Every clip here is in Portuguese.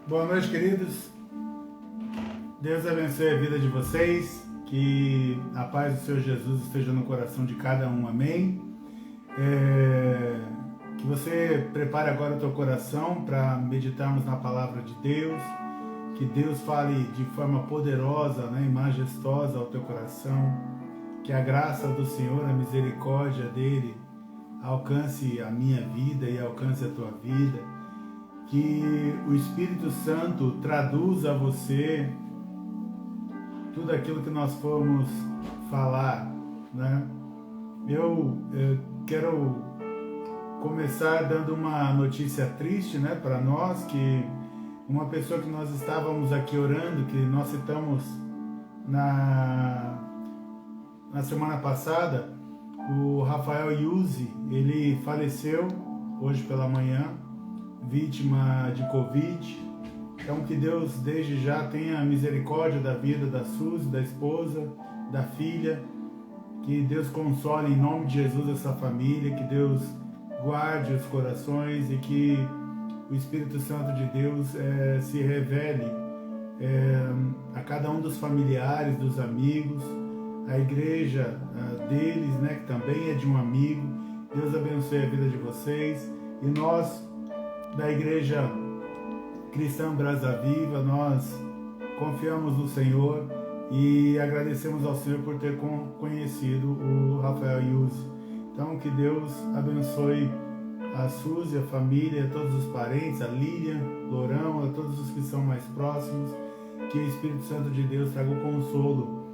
Boa noite, queridos. Deus abençoe a vida de vocês. Que a paz do Senhor Jesus esteja no coração de cada um. Amém. Que você prepare agora o teu coração para meditarmos na palavra de Deus. Que Deus fale de forma poderosa, e majestosa ao teu coração. Que a graça do Senhor, a misericórdia dele alcance a minha vida e alcance a tua vida. Que o Espírito Santo traduza a você tudo aquilo que nós formos falar, Eu quero começar dando uma notícia triste, para nós, que uma pessoa que nós estávamos aqui orando, que nós citamos na semana passada, o Rafael Yuzzi, ele faleceu hoje pela manhã, vítima de Covid. Então que Deus desde já tenha misericórdia da vida da Suzy, da esposa, da filha, que Deus console em nome de Jesus essa família, que Deus guarde os corações e que o Espírito Santo de Deus se revele a cada um dos familiares, dos amigos, a igreja deles, que também é de um amigo. Deus abençoe a vida de vocês. E nós, da Igreja Cristã Brasa Viva, nós confiamos no Senhor e agradecemos ao Senhor por ter conhecido o Rafael Yuzzi. Então que Deus abençoe a Suzy, a família, todos os parentes, a Lilian, Lourão, a todos os que são mais próximos. Que o Espírito Santo de Deus traga o consolo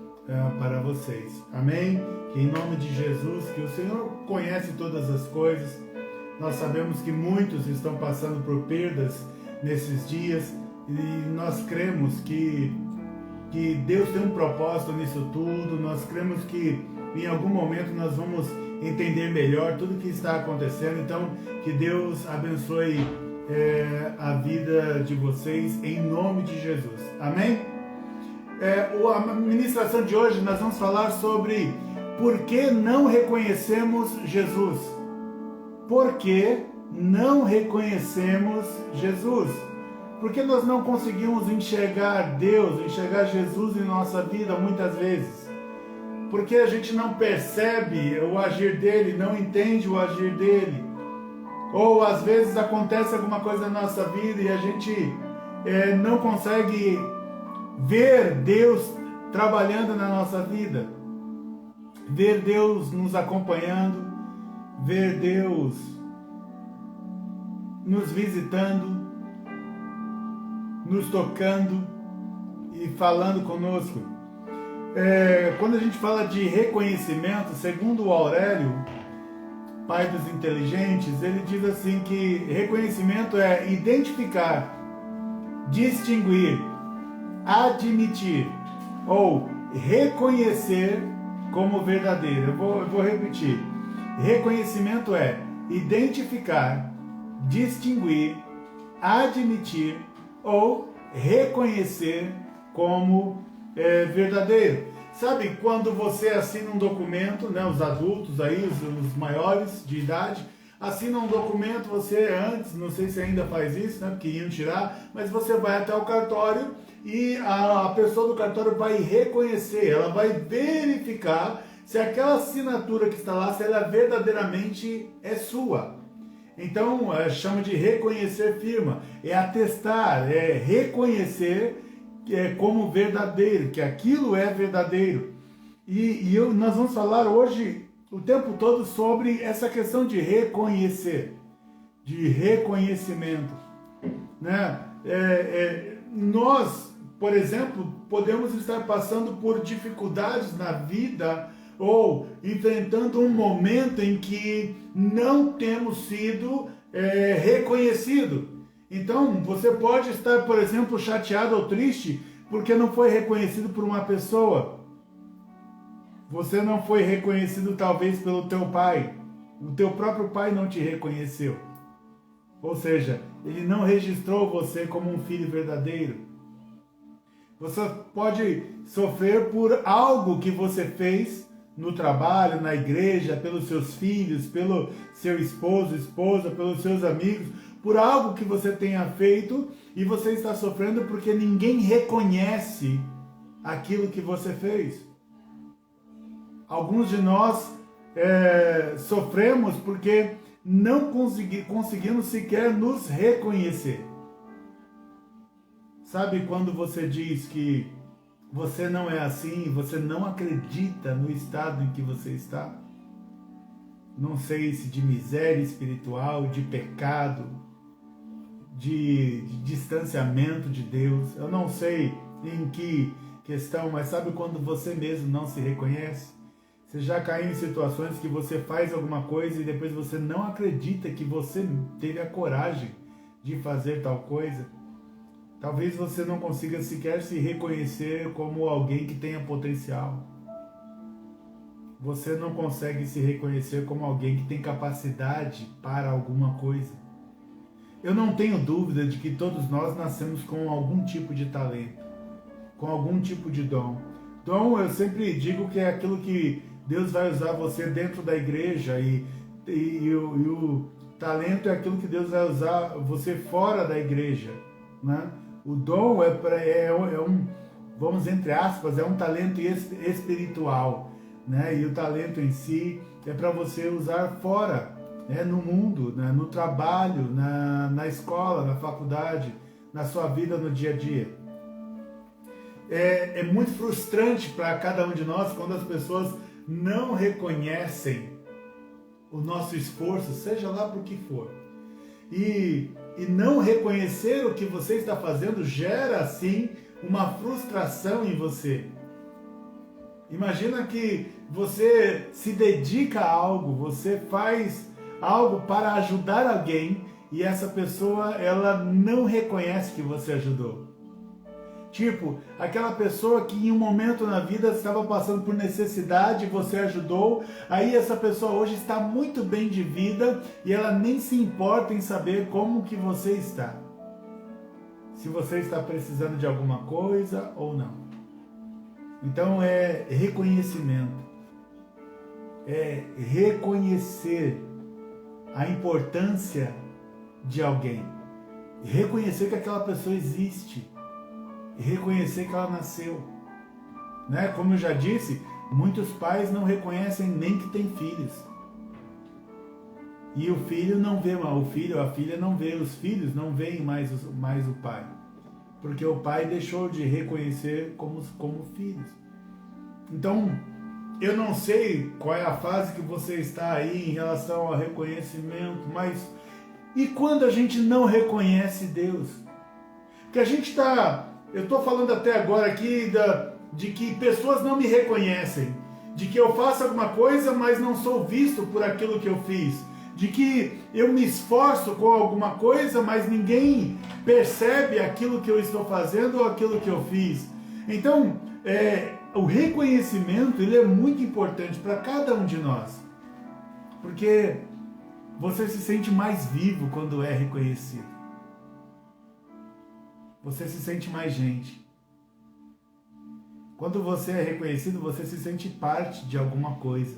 para vocês. Amém? Que em nome de Jesus, que o Senhor conhece todas as coisas. Nós sabemos que muitos estão passando por perdas nesses dias e nós cremos que Deus tem um propósito nisso tudo. Nós cremos que em algum momento nós vamos entender melhor tudo o que está acontecendo. Então, que Deus abençoe a vida de vocês em nome de Jesus. Amém? A ministração de hoje nós vamos falar sobre por que não reconhecemos Jesus. Por que não reconhecemos Jesus? Porque nós não conseguimos enxergar Deus, enxergar Jesus em nossa vida muitas vezes. Porque a gente não percebe o agir dele, não entende o agir dele. Ou às vezes acontece alguma coisa na nossa vida e a gente não consegue ver Deus trabalhando na nossa vida. Ver Deus nos acompanhando, ver Deus nos visitando, nos tocando e falando conosco. Quando a gente fala de reconhecimento, segundo o Aurélio, pai dos inteligentes, ele diz assim que reconhecimento é identificar, distinguir, admitir ou reconhecer como verdadeiro. Eu vou repetir. Reconhecimento é identificar, distinguir, admitir ou reconhecer como verdadeiro. Sabe quando você assina um documento, os adultos aí, os maiores de idade, assinam um documento, você antes, não sei se ainda faz isso, porque iam tirar, mas você vai até o cartório e a pessoa do cartório vai reconhecer, ela vai verificar se aquela assinatura que está lá, se ela verdadeiramente é sua. Então, chama de reconhecer firma, é atestar, é reconhecer como verdadeiro, que aquilo é verdadeiro. Nós vamos falar hoje o tempo todo sobre essa questão de reconhecer, de reconhecimento. Nós, por exemplo, podemos estar passando por dificuldades na vida ou enfrentando um momento em que não temos sido reconhecido. Então, você pode estar, por exemplo, chateado ou triste porque não foi reconhecido por uma pessoa. Você não foi reconhecido talvez pelo teu pai. O teu próprio pai não te reconheceu. Ou seja, ele não registrou você como um filho verdadeiro. Você pode sofrer por algo que você fez no trabalho, na igreja, pelos seus filhos, pelo seu esposo, esposa, pelos seus amigos, por algo que você tenha feito e você está sofrendo porque ninguém reconhece aquilo que você fez. Alguns de nós sofremos porque não conseguimos sequer nos reconhecer. Sabe quando você diz que você não é assim, você não acredita no estado em que você está? Não sei se de miséria espiritual, de pecado, de distanciamento de Deus, eu não sei em que questão, mas sabe quando você mesmo não se reconhece? Você já caiu em situações que você faz alguma coisa e depois você não acredita que você teve a coragem de fazer tal coisa? Talvez você não consiga sequer se reconhecer como alguém que tenha potencial. Você não consegue se reconhecer como alguém que tem capacidade para alguma coisa. Eu não tenho dúvida de que todos nós nascemos com algum tipo de talento, com algum tipo de dom. Dom, eu sempre digo que é aquilo que Deus vai usar você dentro da igreja e o talento é aquilo que Deus vai usar você fora da igreja, né? O dom vamos entre aspas, é um talento espiritual, né? E o talento em si é para você usar fora, né? No mundo, né? No trabalho, na escola, na faculdade, na sua vida no dia a dia. É muito frustrante para cada um de nós quando as pessoas não reconhecem o nosso esforço, seja lá por que for. E não reconhecer o que você está fazendo gera, assim, uma frustração em você. Imagina que você se dedica a algo, você faz algo para ajudar alguém e essa pessoa, ela não reconhece que você ajudou. Tipo, aquela pessoa que em um momento na vida estava passando por necessidade, você ajudou, aí essa pessoa hoje está muito bem de vida e ela nem se importa em saber como que você está. Se você está precisando de alguma coisa ou não. Então é reconhecimento. É reconhecer a importância de alguém. Reconhecer que aquela pessoa existe. E reconhecer que ela nasceu, né? Como eu já disse, muitos pais não reconhecem nem que têm filhos. E o filho não vê, o filho, a filha não vê, os filhos não veem mais o pai. Porque o pai deixou de reconhecer como filhos. Então, eu não sei qual é a fase que você está aí em relação ao reconhecimento, mas e quando a gente não reconhece Deus? Porque a gente está... Eu estou falando até agora aqui de que pessoas não me reconhecem, de que eu faço alguma coisa, mas não sou visto por aquilo que eu fiz, de que eu me esforço com alguma coisa, mas ninguém percebe aquilo que eu estou fazendo ou aquilo que eu fiz. Então, o reconhecimento ele é muito importante para cada um de nós, porque você se sente mais vivo quando é reconhecido. Você se sente mais gente. Quando você é reconhecido, você se sente parte de alguma coisa.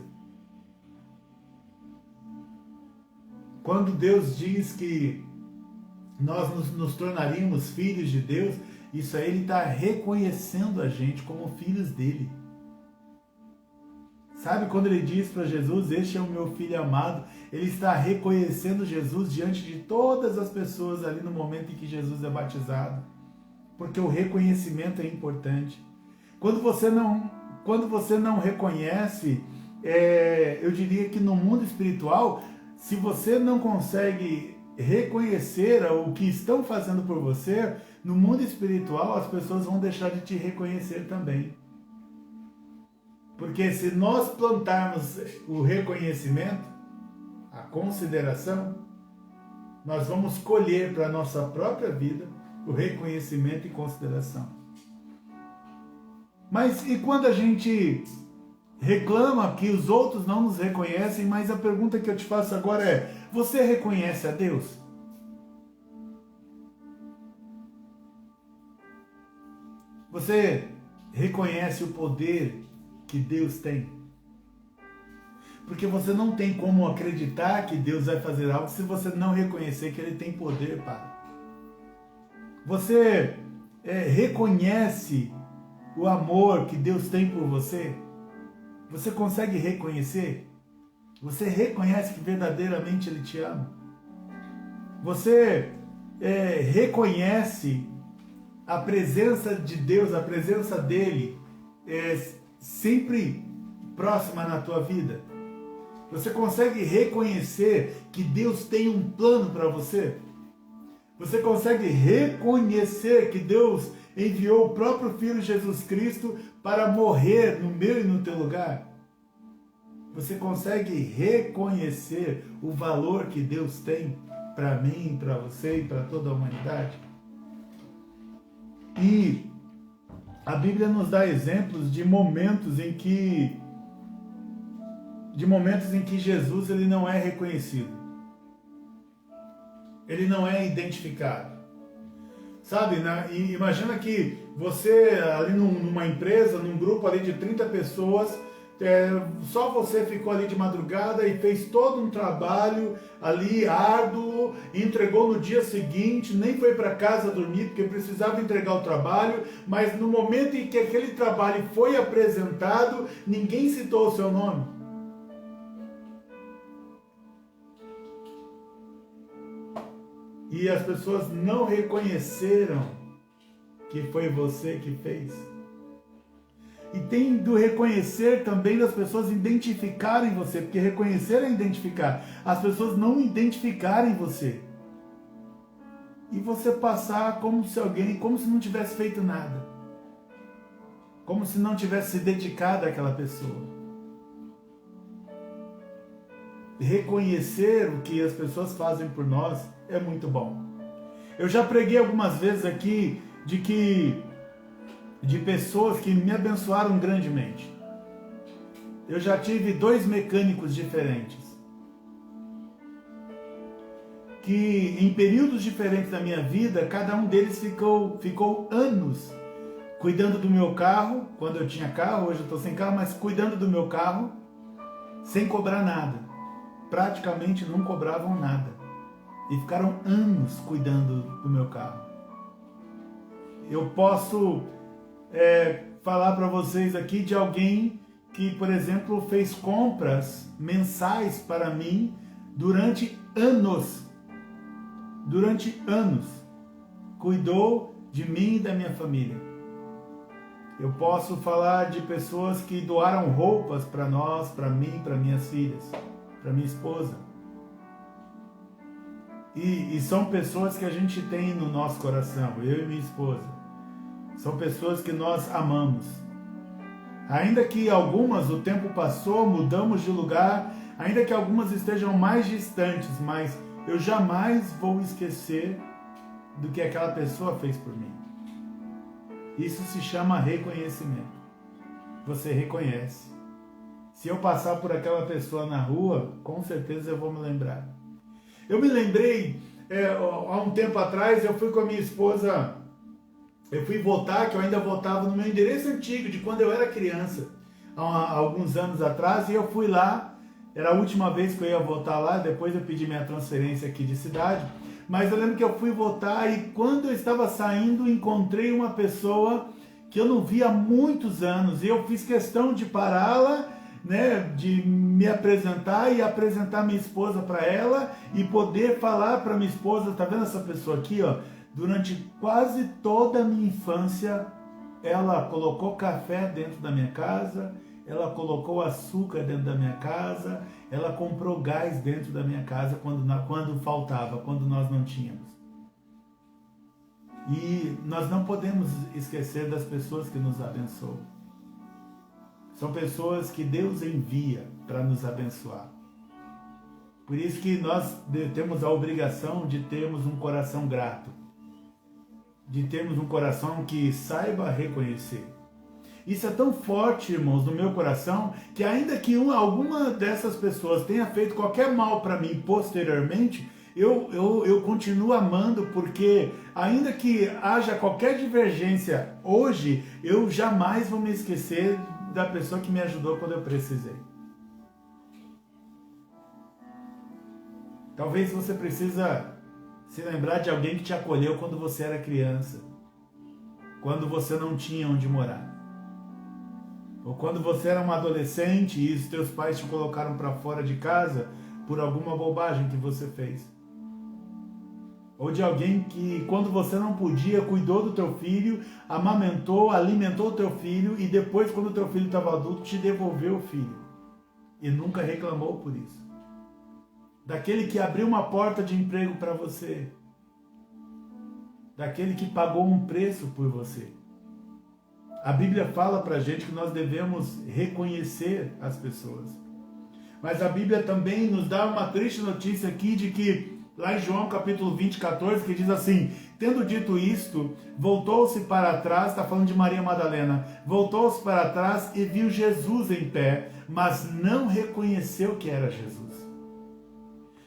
Quando Deus diz que nós nos tornaríamos filhos de Deus, isso aí Ele está reconhecendo a gente como filhos dele. Sabe quando Ele diz para Jesus, este é o meu filho amado, Ele está reconhecendo Jesus diante de todas as pessoas ali no momento em que Jesus é batizado. Porque o reconhecimento é importante. Quando você não reconhece, eu diria que no mundo espiritual, se você não consegue reconhecer o que estão fazendo por você, no mundo espiritual as pessoas vão deixar de te reconhecer também. Porque se nós plantarmos o reconhecimento, a consideração, nós vamos colher para a nossa própria vida o reconhecimento e consideração. Mas e quando a gente reclama que os outros não nos reconhecem, mas a pergunta que eu te faço agora é, você reconhece a Deus? Você reconhece o poder que Deus tem? Porque você não tem como acreditar que Deus vai fazer algo se você não reconhecer que Ele tem poder para. Você reconhece o amor que Deus tem por você? Você consegue reconhecer? Você reconhece que verdadeiramente Ele te ama? Você reconhece a presença de Deus, a presença dEle sempre próxima na tua vida? Você consegue reconhecer que Deus tem um plano para você? Você consegue reconhecer que Deus enviou o próprio Filho Jesus Cristo para morrer no meu e no teu lugar? Você consegue reconhecer o valor que Deus tem para mim, para você e para toda a humanidade? E a Bíblia nos dá exemplos de momentos em que Jesus ele não é reconhecido. Ele não é identificado. Sabe, imagina que você ali numa empresa, num grupo ali de 30 pessoas, só você ficou ali de madrugada e fez todo um trabalho ali árduo, entregou no dia seguinte, nem foi para casa dormir porque precisava entregar o trabalho, mas no momento em que aquele trabalho foi apresentado, ninguém citou o seu nome. E as pessoas não reconheceram que foi você que fez. E tem do reconhecer também das pessoas identificarem você, porque reconhecer é identificar. As pessoas não identificarem você. E você passar como se não tivesse feito nada. Como se não tivesse se dedicado àquela pessoa. Reconhecer o que as pessoas fazem por nós é muito bom. Eu já preguei algumas vezes aqui de pessoas que me abençoaram grandemente. Eu já tive 2 mecânicos diferentes que em períodos diferentes da minha vida, cada um deles ficou anos cuidando do meu carro, quando eu tinha carro, hoje eu estou sem carro, mas cuidando do meu carro sem cobrar nada. Praticamente não cobravam nada. E ficaram anos cuidando do meu carro. Eu posso falar para vocês aqui de alguém que, por exemplo, fez compras mensais para mim durante anos. Durante anos. Cuidou de mim e da minha família. Eu posso falar de pessoas que doaram roupas para nós, para mim, para minhas filhas, para minha esposa. E são pessoas que a gente tem no nosso coração, eu e minha esposa. São pessoas que nós amamos. Ainda que algumas, o tempo passou, mudamos de lugar, ainda que algumas estejam mais distantes, mas eu jamais vou esquecer do que aquela pessoa fez por mim. Isso se chama reconhecimento. Você reconhece. Se eu passar por aquela pessoa na rua, com certeza eu vou me lembrar. Eu me lembrei, há um tempo atrás, eu fui com a minha esposa, eu fui votar, que eu ainda votava no meu endereço antigo, de quando eu era criança, há alguns anos atrás, e eu fui lá, era a última vez que eu ia votar lá, depois eu pedi minha transferência aqui de cidade, mas eu lembro que eu fui votar e quando eu estava saindo, encontrei uma pessoa que eu não via há muitos anos, e eu fiz questão de pará-la, né, de me apresentar e apresentar minha esposa para ela e poder falar para minha esposa, tá vendo essa pessoa aqui, ó? Durante quase toda a minha infância, ela colocou café dentro da minha casa, ela colocou açúcar dentro da minha casa, ela comprou gás dentro da minha casa quando faltava, quando nós não tínhamos. E nós não podemos esquecer das pessoas que nos abençoam. São pessoas que Deus envia para nos abençoar. Por isso que nós temos a obrigação de termos um coração grato. De termos um coração que saiba reconhecer. Isso é tão forte, irmãos, no meu coração, que ainda que alguma dessas pessoas tenha feito qualquer mal para mim posteriormente, eu continuo amando, porque ainda que haja qualquer divergência hoje, eu jamais vou me esquecer da pessoa que me ajudou quando eu precisei. Talvez você precisa se lembrar de alguém que te acolheu quando você era criança, quando você não tinha onde morar. Ou quando você era um adolescente e os teus pais te colocaram para fora de casa por alguma bobagem que você fez. Ou de alguém que, quando você não podia, cuidou do teu filho, amamentou, alimentou o teu filho e depois, quando o teu filho estava adulto, te devolveu o filho. E nunca reclamou por isso. Daquele que abriu uma porta de emprego para você. Daquele que pagou um preço por você. A Bíblia fala para a gente que nós devemos reconhecer as pessoas. Mas a Bíblia também nos dá uma triste notícia aqui de que, lá em João capítulo 20, 14, que diz assim: tendo dito isto, voltou-se para trás, está falando de Maria Madalena, voltou-se para trás e viu Jesus em pé, mas não reconheceu que era Jesus.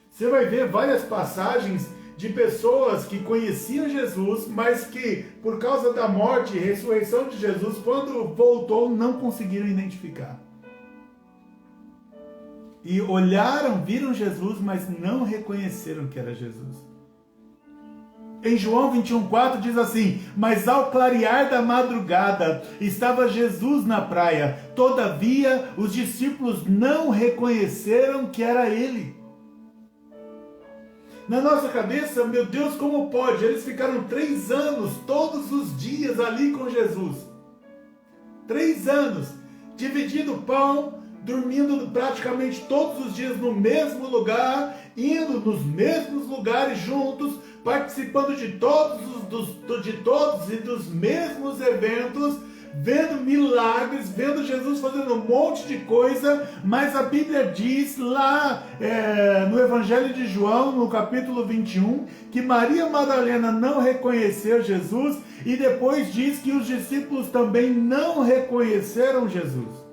Você vai ver várias passagens de pessoas que conheciam Jesus, mas que, por causa da morte e ressurreição de Jesus, quando voltou, não conseguiram identificar. E olharam, viram Jesus, mas não reconheceram que era Jesus. Em João 21,4 diz assim: mas ao clarear da madrugada, estava Jesus na praia. Todavia, os discípulos não reconheceram que era ele. Na nossa cabeça, meu Deus, como pode? Eles ficaram 3 anos, todos os dias ali com Jesus. 3 anos, dividindo pão, dormindo praticamente todos os dias no mesmo lugar, indo nos mesmos lugares juntos, participando de todos e dos mesmos eventos, vendo milagres, vendo Jesus fazendo um monte de coisa, mas a Bíblia diz lá no Evangelho de João, no capítulo 21, que Maria Madalena não reconheceu Jesus e depois diz que os discípulos também não reconheceram Jesus.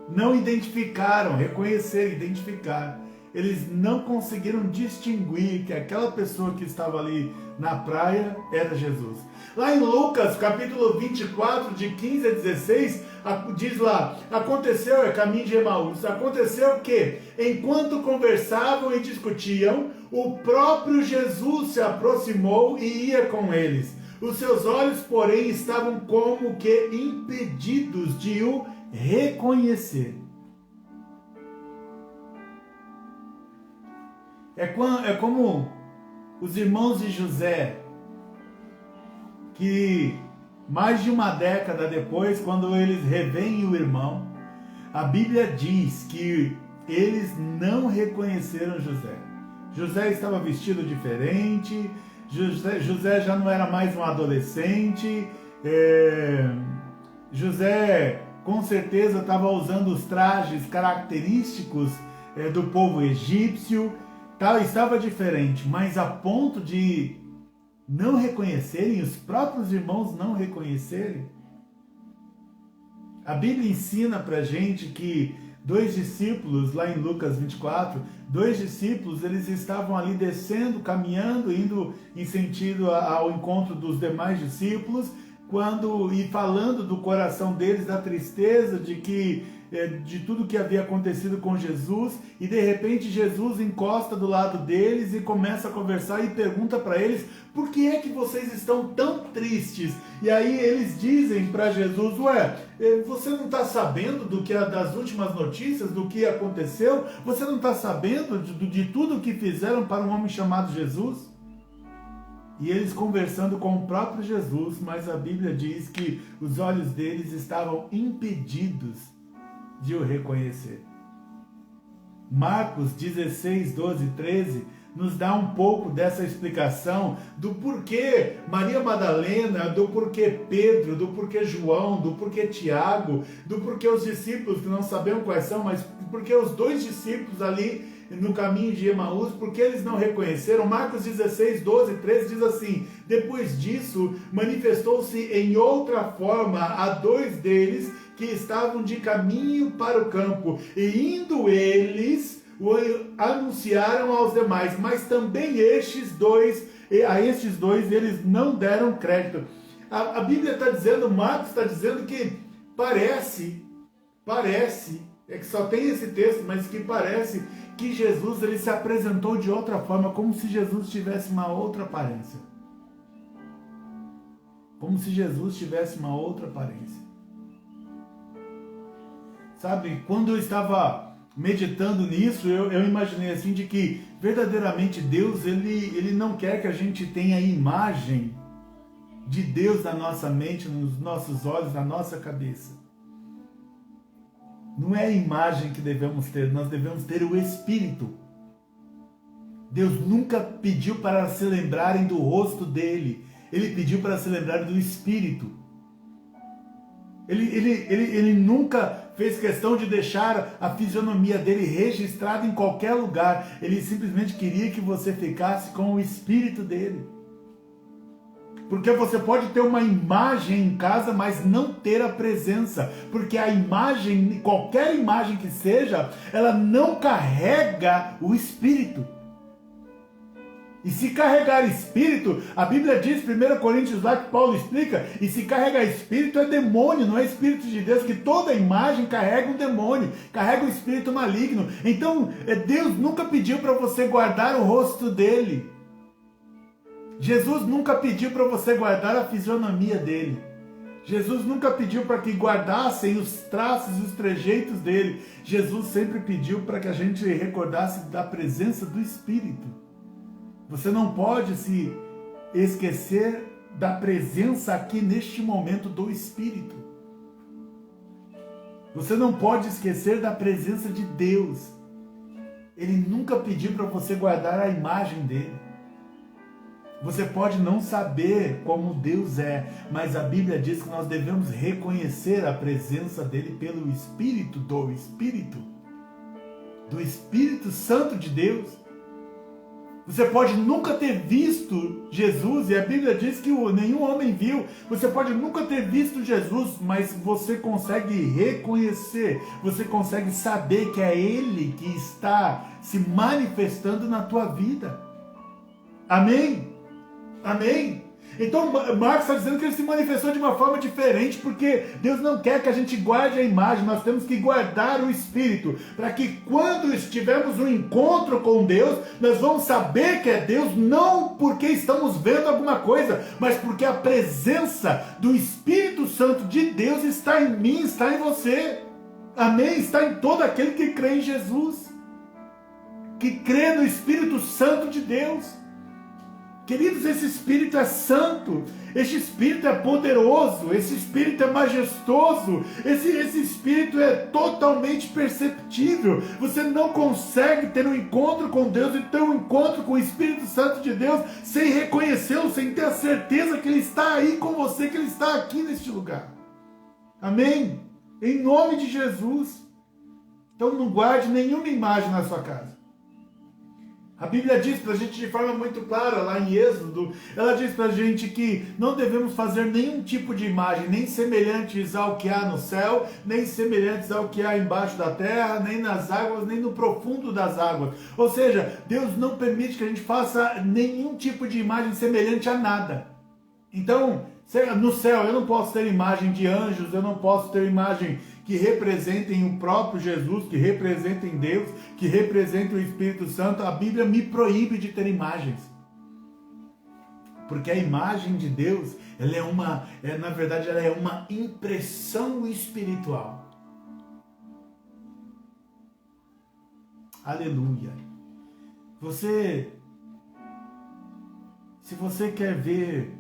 Não identificaram, reconhecer, identificar. Eles não conseguiram distinguir que aquela pessoa que estava ali na praia era Jesus. Lá em Lucas, capítulo 24, de 15 a 16, diz lá: aconteceu, caminho de Emaús, aconteceu que, enquanto conversavam e discutiam, o próprio Jesus se aproximou e ia com eles. Os seus olhos, porém, estavam como que impedidos de o reconhecer. É como os irmãos de José, que mais de uma década depois, quando eles revêem o irmão, a Bíblia diz que eles não reconheceram José. José estava vestido diferente, José já não era mais um adolescente, José com certeza estava usando os trajes característicos do povo egípcio, estava diferente, mas a ponto de não reconhecerem, os próprios irmãos não reconhecerem. A Bíblia ensina pra gente que 2 discípulos, lá em Lucas 24, 2 discípulos, eles estavam ali descendo, caminhando, indo em sentido ao encontro dos demais discípulos, e falando do coração deles, da tristeza de tudo que havia acontecido com Jesus, e de repente Jesus encosta do lado deles e começa a conversar e pergunta para eles: por que é que vocês estão tão tristes? E aí eles dizem para Jesus: você não está sabendo das últimas notícias, do que aconteceu? Você não está sabendo de tudo que fizeram para um homem chamado Jesus? E eles conversando com o próprio Jesus, mas a Bíblia diz que os olhos deles estavam impedidos de o reconhecer. Marcos 16, 12 e 13 nos dá um pouco dessa explicação do porquê Maria Madalena, do porquê Pedro, do porquê João, do porquê Tiago, do porquê os discípulos, que não sabemos quais são, mas porque os 2 discípulos ali no caminho de Emaús, porque eles não reconheceram. Marcos 16, 12 e 13 diz assim: depois disso, manifestou-se em outra forma a 2 deles que estavam de caminho para o campo, e indo eles, o anunciaram aos demais, mas também a estes dois eles não deram crédito. A Bíblia está dizendo, Marcos está dizendo que parece É que só tem esse texto, mas que parece que Jesus ele se apresentou de outra forma, como se Jesus tivesse uma outra aparência. Como se Jesus tivesse uma outra aparência. Sabe, quando eu estava meditando nisso, eu imaginei assim de que verdadeiramente Deus, ele não quer que a gente tenha a imagem de Deus na nossa mente, nos nossos olhos, na nossa cabeça. Não é a imagem que devemos ter, nós devemos ter o Espírito. Deus nunca pediu para se lembrarem do rosto dele, ele pediu para se lembrarem do Espírito. Ele nunca fez questão de deixar a fisionomia dele registrada em qualquer lugar. Ele simplesmente queria que você ficasse com o Espírito dele. Porque você pode ter uma imagem em casa, mas não ter a presença. Porque a imagem, qualquer imagem que seja, ela não carrega o Espírito. E se carregar Espírito, a Bíblia diz, 1 Coríntios lá que Paulo explica, e se carregar Espírito é demônio, não é Espírito de Deus, que toda imagem carrega um demônio, carrega um espírito maligno. Então, Deus nunca pediu para você guardar o rosto dele. Jesus nunca pediu para você guardar a fisionomia dele. Jesus nunca pediu para que guardassem os traços e os trejeitos dele. Jesus sempre pediu para que a gente recordasse da presença do Espírito. Você não pode se esquecer da presença aqui neste momento do Espírito. Você não pode esquecer da presença de Deus. Ele nunca pediu para você guardar a imagem dele. Você pode não saber como Deus é, mas a Bíblia diz que nós devemos reconhecer a presença dele pelo Espírito do Espírito Santo de Deus. Você pode nunca ter visto Jesus, e a Bíblia diz que nenhum homem viu. Você pode nunca ter visto Jesus, mas você consegue reconhecer, você consegue saber que é Ele que está se manifestando na tua vida. Amém? Amém? Então Marcos está dizendo que ele se manifestou de uma forma diferente, porque Deus não quer que a gente guarde a imagem, nós temos que guardar o Espírito, para que quando estivermos um encontro com Deus, nós vamos saber que é Deus, não porque estamos vendo alguma coisa, mas porque a presença do Espírito Santo de Deus está em mim, está em você. Amém? Está em todo aquele que crê em Jesus, que crê no Espírito Santo de Deus. Queridos, esse Espírito é santo, esse Espírito é poderoso, esse Espírito é majestoso, esse Espírito é totalmente perceptível. Você não consegue ter um encontro com Deus e ter um encontro com o Espírito Santo de Deus sem reconhecê-lo, sem ter a certeza que Ele está aí com você, que Ele está aqui neste lugar. Amém? Em nome de Jesus. Então não guarde nenhuma imagem na sua casa. A Bíblia diz para a gente de forma muito clara, lá em Êxodo, ela diz para a gente que não devemos fazer nenhum tipo de imagem, nem semelhantes ao que há no céu, nem semelhantes ao que há embaixo da terra, nem nas águas, nem no profundo das águas. Ou seja, Deus não permite que a gente faça nenhum tipo de imagem semelhante a nada. Então, no céu eu não posso ter imagem de anjos, eu não posso ter imagem que representem o próprio Jesus, que representem Deus, que representem o Espírito Santo. A Bíblia me proíbe de ter imagens. Porque a imagem de Deus, na verdade, ela é uma impressão espiritual. Aleluia. Se você quer ver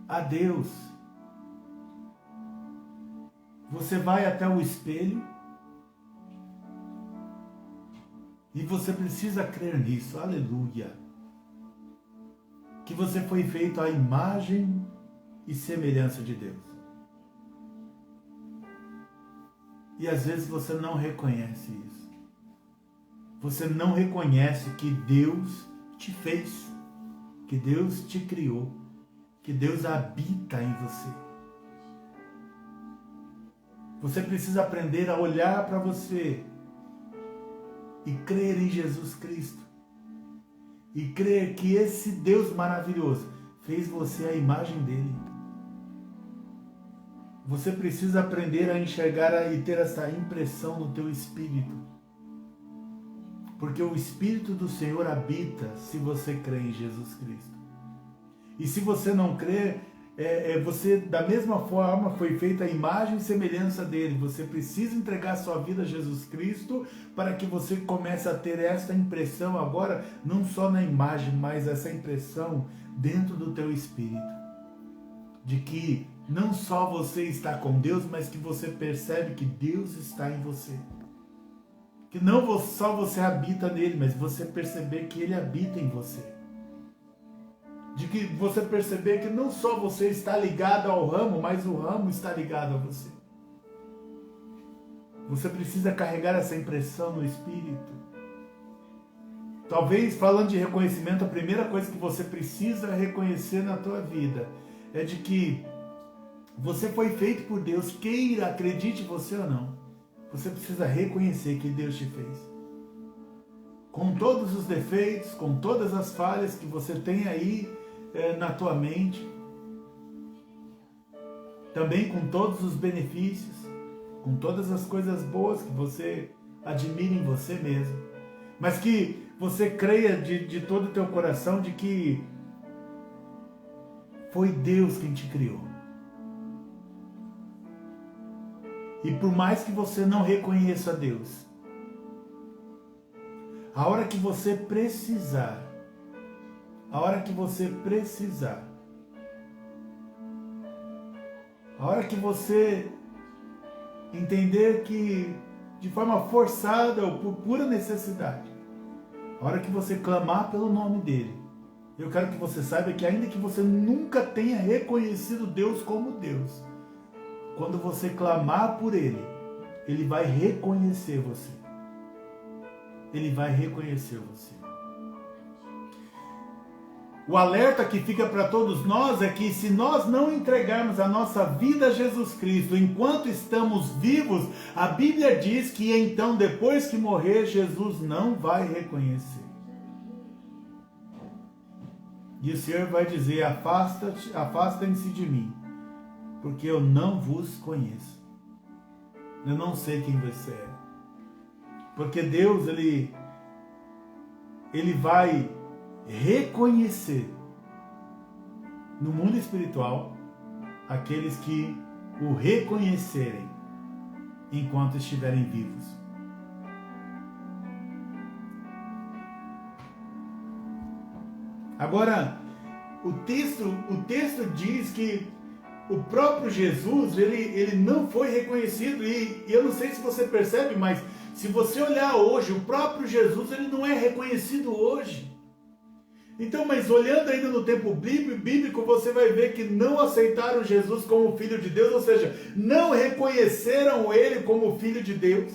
a Deus, você vai até o espelho e você precisa crer nisso, aleluia, que você foi feito à imagem e semelhança de Deus. E às vezes você não reconhece isso. Você não reconhece que Deus te fez, que Deus te criou, que Deus habita em você. Você precisa aprender a olhar para você e crer em Jesus Cristo. E crer que esse Deus maravilhoso fez você à imagem dele. você precisa aprender a enxergar e ter essa impressão no teu espírito. Porque o Espírito do Senhor habita se você crê em Jesus Cristo. E se você não crê, você da mesma forma foi feita a imagem e semelhança dele. Você precisa entregar sua vida a Jesus Cristo para que você comece a ter essa impressão agora, não só na imagem, mas essa impressão dentro do teu espírito. De que não só você está com Deus, mas que você percebe que Deus está em você. Que não só você habita nele, mas você perceber que ele habita em você. De que você perceber que não só você está ligado ao ramo, mas o ramo está ligado a você. Você precisa carregar essa impressão no espírito. Talvez, falando de reconhecimento, a primeira coisa que você precisa reconhecer na tua vida é de que você foi feito por Deus, queira, acredite você ou não. Você precisa reconhecer que Deus te fez. Com todos os defeitos, com todas as falhas que você tem aí na tua mente, também com todos os benefícios, com todas as coisas boas que você admira em você mesmo, mas que você creia de todo o teu coração de que foi Deus quem te criou. E por mais que você não reconheça Deus, a hora que você precisar, a hora que você entender que de forma forçada ou por pura necessidade, a hora que você clamar pelo nome dele, eu quero que você saiba que ainda que você nunca tenha reconhecido Deus como Deus, quando você clamar por ele, ele vai reconhecer você. Ele vai reconhecer você. O alerta que fica para todos nós é que se nós não entregarmos a nossa vida a Jesus Cristo enquanto estamos vivos, a Bíblia diz que então depois que morrer, Jesus não vai reconhecer. E o Senhor vai dizer: afastem-se de mim, porque eu não vos conheço. Eu não sei quem você é. Porque Deus, Ele vai reconhecer no mundo espiritual aqueles que o reconhecerem enquanto estiverem vivos. Agora, o texto diz que o próprio Jesus, ele não foi reconhecido, e eu não sei se você percebe, mas se você olhar hoje, o próprio Jesus, ele não é reconhecido hoje. Então, mas olhando ainda no tempo bíblico, você vai ver que não aceitaram Jesus como Filho de Deus, ou seja, não reconheceram ele como Filho de Deus,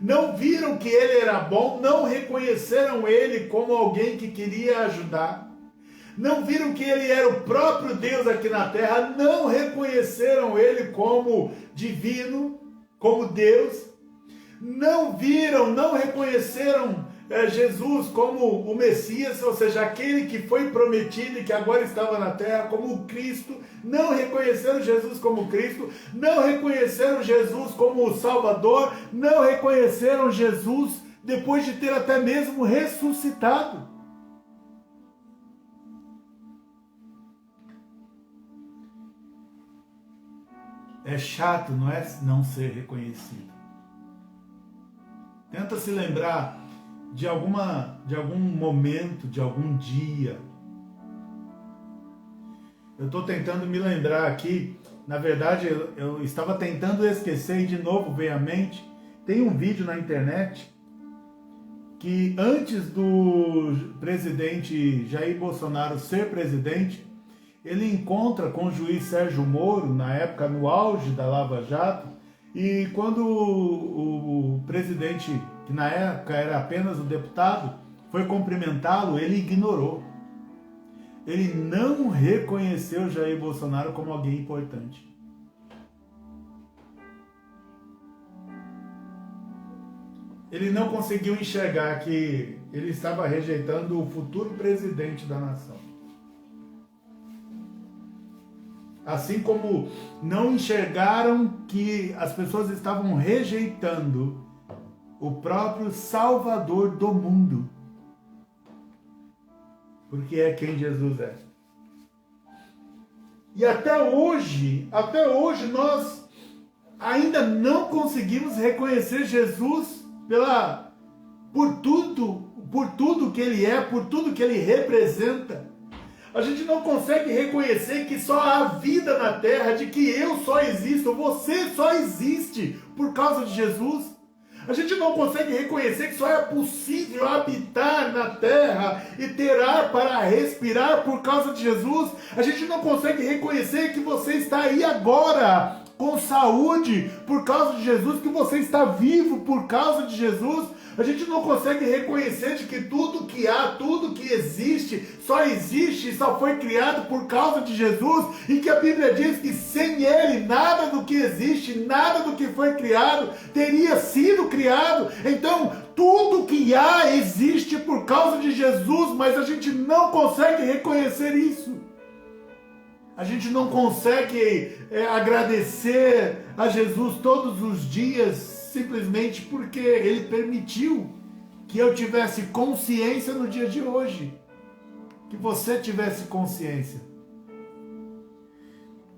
não viram que ele era bom, não reconheceram ele como alguém que queria ajudar, não viram que ele era o próprio Deus aqui na terra, não reconheceram ele como divino, como Deus, não viram, não reconheceram Jesus como o Messias, ou seja, aquele que foi prometido e que agora estava na terra, como o Cristo, não reconheceram Jesus como Cristo, não reconheceram Jesus como o Salvador, não reconheceram Jesus depois de ter até mesmo ressuscitado. É chato, não é? Não ser reconhecido. Tenta se lembrar de algum momento, de algum dia. Eu estou tentando me lembrar aqui. Na verdade, eu estava tentando esquecer e de novo veio à mente. Tem um vídeo na internet que antes do presidente Jair Bolsonaro ser presidente, ele encontra com o juiz Sérgio Moro, na época no auge da Lava Jato, e quando o presidente, que na época era apenas o deputado, foi cumprimentá-lo, ele ignorou. Ele não reconheceu Jair Bolsonaro como alguém importante. Ele não conseguiu enxergar que ele estava rejeitando o futuro presidente da nação. Assim como não enxergaram que as pessoas estavam rejeitando o próprio Salvador do mundo. Porque é quem Jesus é. E até hoje nós ainda não conseguimos reconhecer Jesus por tudo que ele é, por tudo que ele representa. A gente não consegue reconhecer que só há vida na terra, de que eu só existo, você só existe por causa de Jesus. A gente não consegue reconhecer que só é possível habitar na terra e ter ar para respirar por causa de Jesus. A gente não consegue reconhecer que você está aí agora com saúde por causa de Jesus, que você está vivo por causa de Jesus. A gente não consegue reconhecer de que tudo que há, tudo que existe, só existe e só foi criado por causa de Jesus, e que a Bíblia diz que sem Ele nada do que existe, nada do que foi criado teria sido criado. Então tudo que há existe por causa de Jesus, mas a gente não consegue reconhecer isso. A gente não consegue agradecer a Jesus todos os dias, simplesmente porque Ele permitiu que eu tivesse consciência no dia de hoje. Que você tivesse consciência.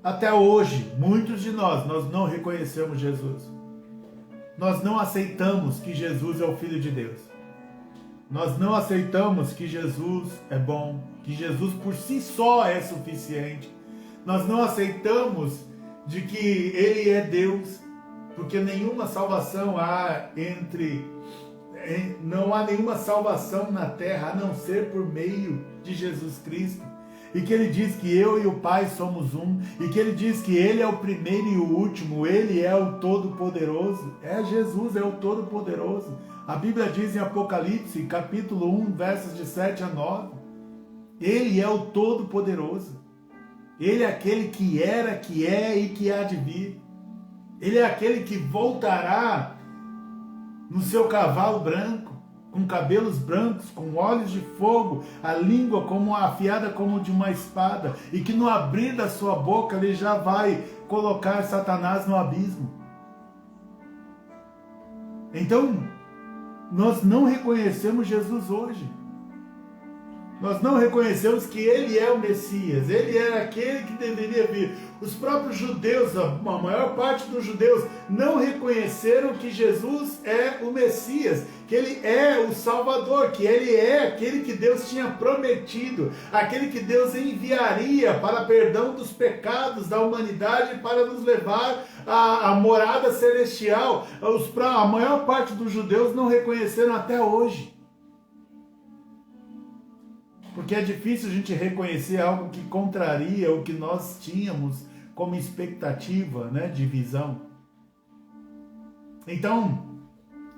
Até hoje, muitos de nós não reconhecemos Jesus. Nós não aceitamos que Jesus é o Filho de Deus. Nós não aceitamos que Jesus é bom, que Jesus por si só é suficiente. Nós não aceitamos de que Ele é Deus, porque nenhuma salvação não há nenhuma salvação na terra a não ser por meio de Jesus Cristo. E que Ele diz que eu e o Pai somos um, e que Ele diz que Ele é o primeiro e o último, Ele é o Todo-Poderoso. Jesus é o Todo-Poderoso. A Bíblia diz em Apocalipse, capítulo 1, versos de 7 a 9, Ele é o Todo-Poderoso. Ele é aquele que era, que é e que há de vir. Ele é aquele que voltará no seu cavalo branco, com cabelos brancos, com olhos de fogo, a língua como afiada como de uma espada, e que no abrir da sua boca ele já vai colocar Satanás no abismo. Então, nós não reconhecemos Jesus hoje. Nós não reconhecemos que Ele é o Messias, Ele é aquele que deveria vir. Os próprios judeus, a maior parte dos judeus, não reconheceram que Jesus é o Messias, que Ele é o Salvador, que Ele é aquele que Deus tinha prometido, aquele que Deus enviaria para perdão dos pecados da humanidade, para nos levar à morada celestial. A maior parte dos judeus não reconheceram até hoje. Porque é difícil a gente reconhecer algo que contraria o que nós tínhamos como expectativa, né, de visão. Então,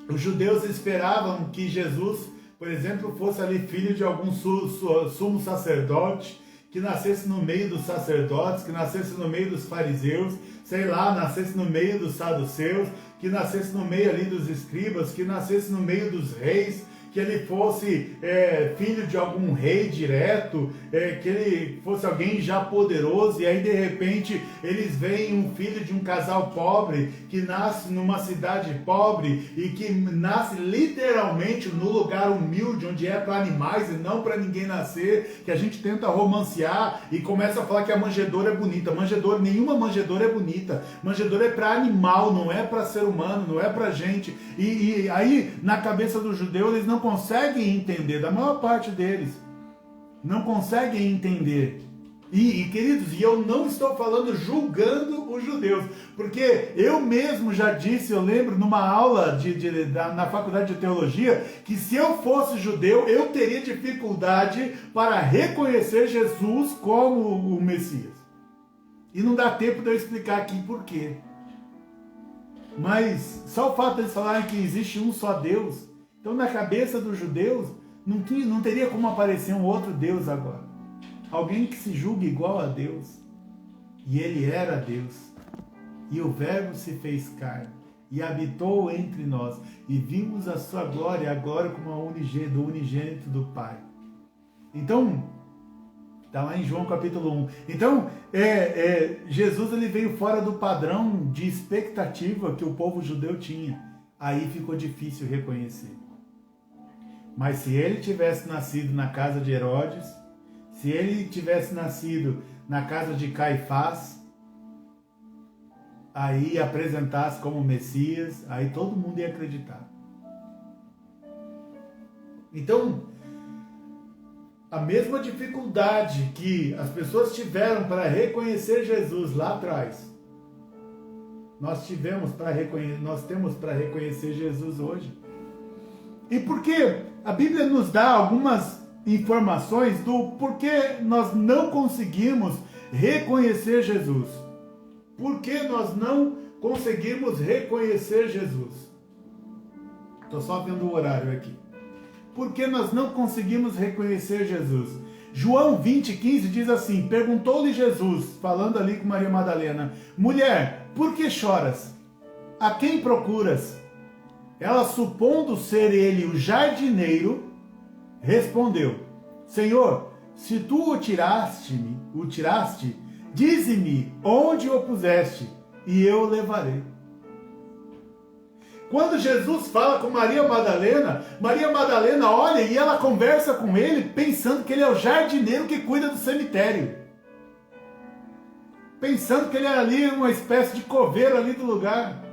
os judeus esperavam que Jesus, por exemplo, fosse ali filho de algum sumo sacerdote, que nascesse no meio dos sacerdotes, que nascesse no meio dos fariseus, sei lá, nascesse no meio dos saduceus, que nascesse no meio ali dos escribas, que nascesse no meio dos reis, que ele fosse filho de algum rei direto, que ele fosse alguém já poderoso, e aí de repente eles veem um filho de um casal pobre, que nasce numa cidade pobre, e que nasce literalmente no lugar humilde, onde é para animais e não para ninguém nascer, que a gente tenta romancear e começa a falar que a manjedoura é bonita. Nenhuma manjedoura é bonita. Manjedoura é para animal, não é para ser humano, não é para gente. E aí, na cabeça do judeu, eles não conseguem entender, da maior parte deles, não conseguem entender. Queridos, eu não estou falando julgando os judeus, porque eu mesmo já disse, eu lembro numa aula na faculdade de teologia, que se eu fosse judeu, eu teria dificuldade para reconhecer Jesus como o Messias. E não dá tempo de eu explicar aqui por quê. Mas só o fato de eles falarem que existe um só Deus, então na cabeça dos judeus não teria como aparecer um outro Deus agora. Alguém que se julgue igual a Deus. E Ele era Deus. E o Verbo se fez carne e habitou entre nós. E vimos a sua glória, a glória como do unigênito do Pai. Então, Está lá em João capítulo 1. Então, Jesus ele veio fora do padrão de expectativa que o povo judeu tinha. Aí ficou difícil reconhecer. Mas se ele tivesse nascido na casa de Herodes, se ele tivesse nascido na casa de Caifás, aí apresentasse como Messias, aí todo mundo ia acreditar. Então, a mesma dificuldade que as pessoas tiveram para reconhecer Jesus lá atrás, nós temos para reconhecer Jesus hoje. E por que a Bíblia nos dá algumas informações do porquê nós não conseguimos reconhecer Jesus? Por que nós não conseguimos reconhecer Jesus? Estou só vendo o horário aqui. Por que nós não conseguimos reconhecer Jesus? João 20:15 diz assim: perguntou-lhe Jesus, falando ali com Maria Madalena: mulher, por que choras? A quem procuras? Ela, supondo ser ele o jardineiro, respondeu: Senhor, se tu o tiraste, dize-me onde o puseste, e eu o levarei. Quando Jesus fala com Maria Madalena olha e ela conversa com ele pensando que ele é o jardineiro que cuida do cemitério. Pensando que ele é ali uma espécie de coveiro ali do lugar.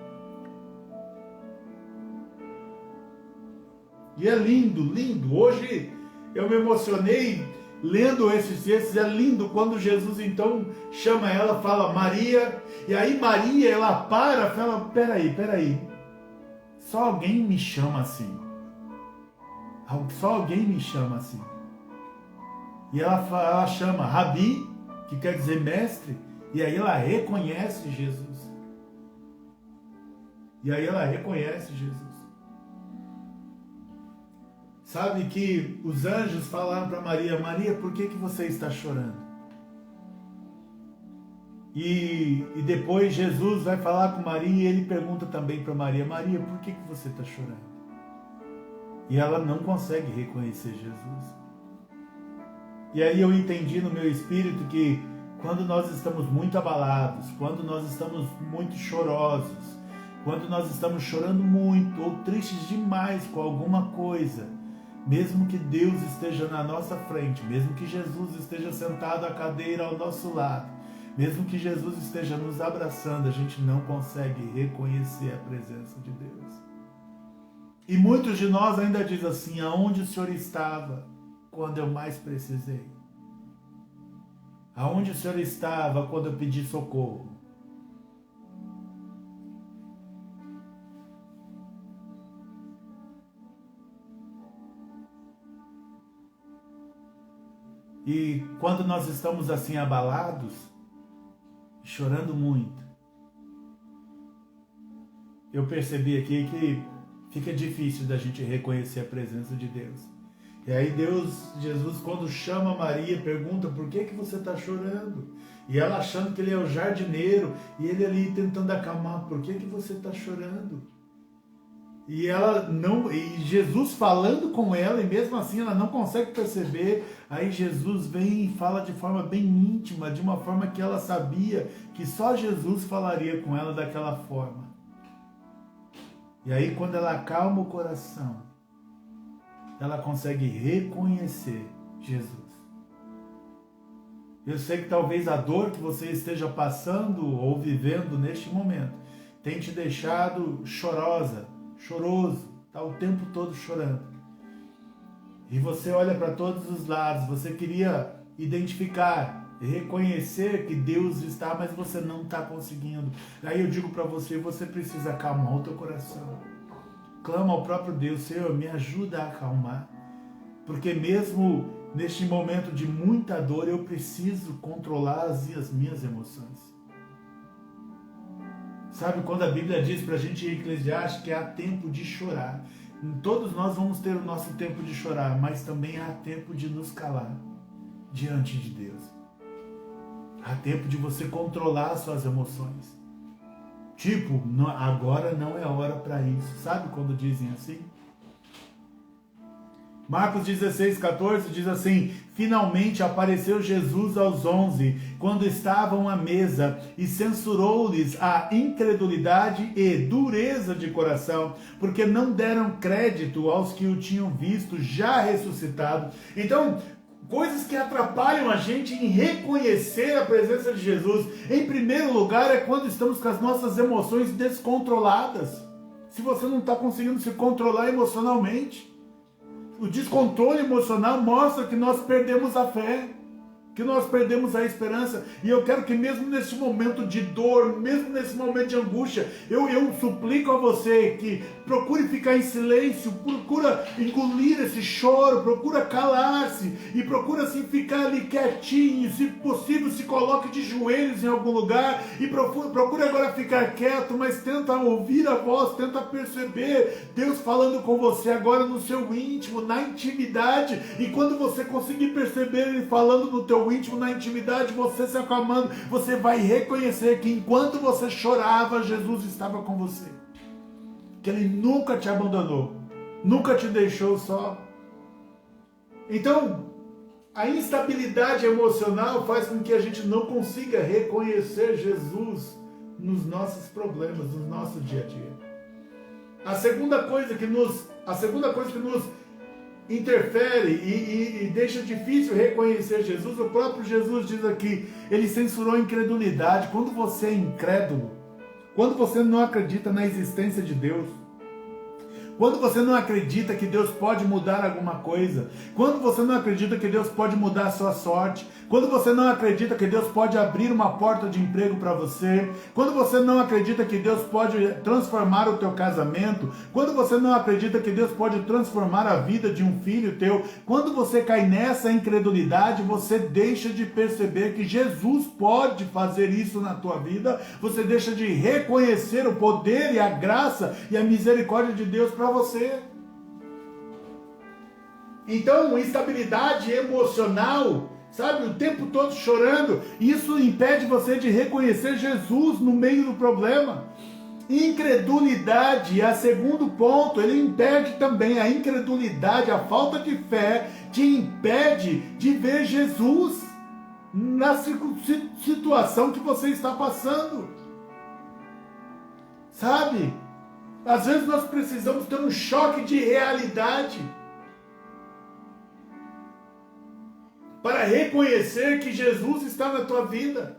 E é lindo, lindo. Hoje eu me emocionei lendo esses textos. É lindo quando Jesus então chama ela, fala Maria. E aí Maria, ela fala, peraí. Só alguém me chama assim. Só alguém me chama assim. E ela chama Rabi, que quer dizer mestre. E aí ela reconhece Jesus. Sabe que os anjos falaram para Maria: Maria, por que você está chorando? E depois Jesus vai falar com Maria e ele pergunta também para Maria: Maria, por que você está chorando? E ela não consegue reconhecer Jesus. E aí eu entendi no meu espírito que quando nós estamos muito abalados, quando nós estamos muito chorosos, quando nós estamos chorando muito ou tristes demais com alguma coisa, mesmo que Deus esteja na nossa frente, mesmo que Jesus esteja sentado à cadeira ao nosso lado, mesmo que Jesus esteja nos abraçando, a gente não consegue reconhecer a presença de Deus. E muitos de nós ainda dizem assim: aonde o Senhor estava quando eu mais precisei? Aonde o Senhor estava quando eu pedi socorro? E quando nós estamos assim abalados, chorando muito, eu percebi aqui que fica difícil da gente reconhecer a presença de Deus. E aí Jesus, quando chama Maria, pergunta: por que você está chorando? E ela achando que ele é o jardineiro, e ele ali tentando acalmar: por que você está chorando? E Jesus falando com ela, e mesmo assim ela não consegue perceber. Aí Jesus vem e fala de forma bem íntima, de uma forma que ela sabia que só Jesus falaria com ela daquela forma. E aí quando ela acalma o coração, ela consegue reconhecer Jesus. Eu sei que talvez a dor que você esteja passando ou vivendo neste momento tem te deixado choroso, está o tempo todo chorando. E você olha para todos os lados, você queria identificar, reconhecer que Deus está, mas você não está conseguindo. Aí eu digo para você: você precisa acalmar o teu coração. Clama ao próprio Deus: Senhor, me ajuda a acalmar. Porque mesmo neste momento de muita dor, eu preciso controlar as minhas emoções. Sabe quando a Bíblia diz para a gente em Eclesiastes que há tempo de chorar? Todos nós vamos ter o nosso tempo de chorar, mas também há tempo de nos calar diante de Deus. Há tempo de você controlar as suas emoções. Tipo, agora não é hora para isso. Sabe quando dizem assim? Marcos 16:14 diz assim: finalmente apareceu Jesus aos 11, quando estavam à mesa, e censurou-lhes a incredulidade e dureza de coração, porque não deram crédito aos que o tinham visto já ressuscitado. Então, coisas que atrapalham a gente em reconhecer a presença de Jesus, em primeiro lugar, é quando estamos com as nossas emoções descontroladas. Se você não está conseguindo se controlar emocionalmente, o descontrole emocional mostra que nós perdemos a fé, que nós perdemos a esperança. E eu quero que mesmo nesse momento de dor, mesmo nesse momento de angústia, eu suplico a você que procure ficar em silêncio, procura engolir esse choro, procura calar-se e procura assim ficar ali quietinho, se possível se coloque de joelhos em algum lugar e procure agora ficar quieto, mas tenta ouvir a voz, tenta perceber Deus falando com você agora no seu íntimo, na intimidade. E quando você conseguir perceber Ele falando no teu íntimo, na intimidade, você se acalmando, você vai reconhecer que enquanto você chorava, Jesus estava com você, que Ele nunca te abandonou, nunca te deixou só. Então, a instabilidade emocional faz com que a gente não consiga reconhecer Jesus nos nossos problemas, no nosso dia a dia. A segunda coisa que nos interfere e deixa difícil reconhecer Jesus, o próprio Jesus diz aqui, Ele censurou a incredulidade. Quando você é incrédulo, quando você não acredita na existência de Deus, quando você não acredita que Deus pode mudar alguma coisa, quando você não acredita que Deus pode mudar a sua sorte, quando você não acredita que Deus pode abrir uma porta de emprego para você, quando você não acredita que Deus pode transformar o teu casamento, quando você não acredita que Deus pode transformar a vida de um filho teu, quando você cai nessa incredulidade, você deixa de perceber que Jesus pode fazer isso na tua vida, você deixa de reconhecer o poder e a graça e a misericórdia de Deus para você. Então, instabilidade emocional, sabe, o tempo todo chorando, isso impede você de reconhecer Jesus no meio do problema. Incredulidade é o segundo ponto, ele impede também, a incredulidade, a falta de fé, te impede de ver Jesus na situação que você está passando. Sabe? Às vezes nós precisamos ter um choque de realidade para reconhecer que Jesus está na tua vida.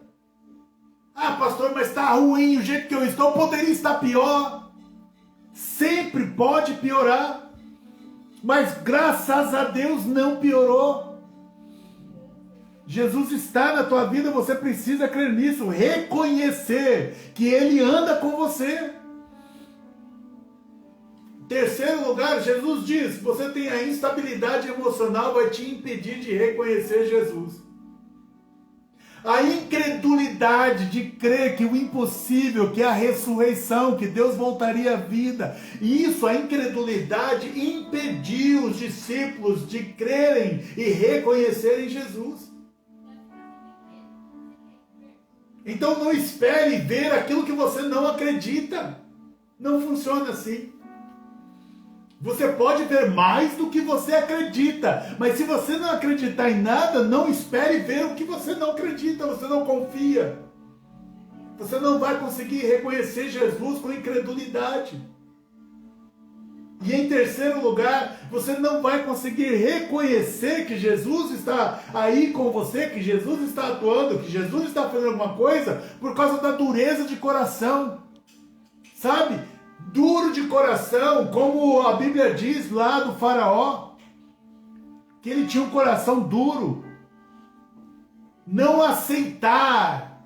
Ah, pastor, mas está ruim o jeito que eu estou, poderia estar pior. Sempre pode piorar, mas graças a Deus não piorou. Jesus está na tua vida, você precisa crer nisso, reconhecer que Ele anda com você. Terceiro lugar, Jesus diz, você tem a instabilidade emocional, vai te impedir de reconhecer Jesus. A incredulidade de crer que o impossível, que a ressurreição, que Deus voltaria à vida. E isso, a incredulidade impediu os discípulos de crerem e reconhecerem Jesus. Então não espere ver aquilo que você não acredita. Não funciona assim. Você pode ver mais do que você acredita, mas se você não acreditar em nada, não espere ver o que você não acredita, você não confia. Você não vai conseguir reconhecer Jesus com incredulidade. E em terceiro lugar, você não vai conseguir reconhecer que Jesus está aí com você, que Jesus está atuando, que Jesus está fazendo alguma coisa, por causa da dureza de coração. Sabe? Duro de coração, como a Bíblia diz lá do faraó, que ele tinha um coração duro. Não aceitar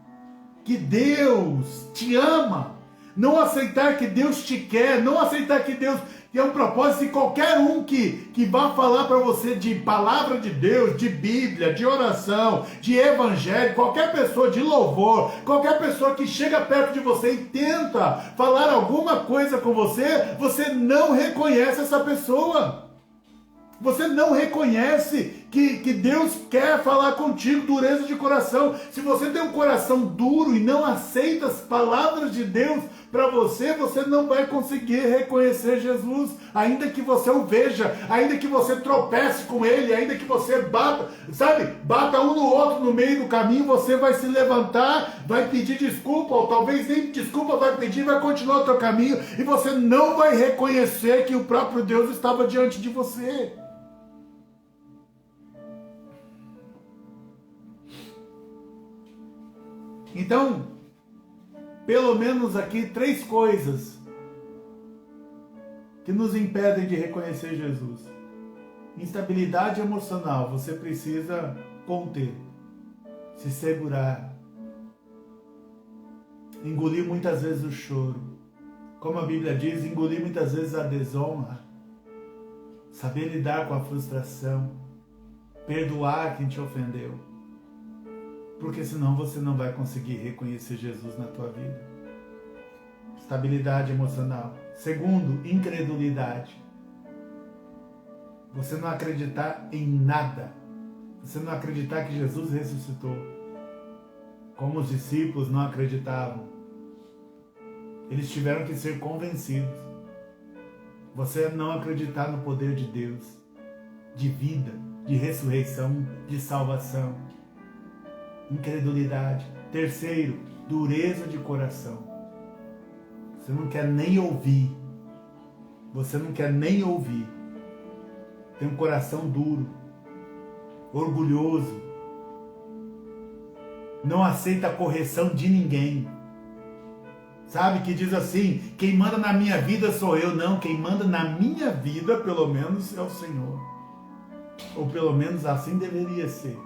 que Deus te ama, não aceitar que Deus te quer, não aceitar que Deus tem um propósito. E qualquer um que vá falar para você de palavra de Deus, de Bíblia, de oração, de evangelho, qualquer pessoa de louvor, qualquer pessoa que chega perto de você e tenta falar alguma coisa com você, você não reconhece essa pessoa. Você não reconhece que Deus quer falar contigo, dureza de coração. Se você tem um coração duro e não aceita as palavras de Deus para você, você não vai conseguir reconhecer Jesus, ainda que você o veja, ainda que você tropece com ele, ainda que você bata, sabe, bata um no outro no meio do caminho, você vai se levantar, vai pedir desculpa, ou talvez nem desculpa vai pedir, vai continuar o teu caminho, e você não vai reconhecer que o próprio Deus estava diante de você. Então, pelo menos aqui 3 coisas que nos impedem de reconhecer Jesus. Instabilidade emocional, você precisa conter, se segurar, engolir muitas vezes o choro. Como a Bíblia diz, engolir muitas vezes a desonra, saber lidar com a frustração, perdoar quem te ofendeu. Porque senão você não vai conseguir reconhecer Jesus na tua vida. Estabilidade emocional. Segundo, incredulidade. Você não acreditar em nada. Você não acreditar que Jesus ressuscitou. Como os discípulos não acreditavam. Eles tiveram que ser convencidos. Você não acreditar no poder de Deus, de vida, de ressurreição, de salvação. Incredulidade. Terceiro, dureza de coração. Você não quer nem ouvir. Você não quer nem ouvir. Tem um coração duro, orgulhoso. Não aceita a correção de ninguém. Sabe, que diz assim, quem manda na minha vida sou eu. Não, quem manda na minha vida, pelo menos, é o Senhor. Ou pelo menos assim deveria ser.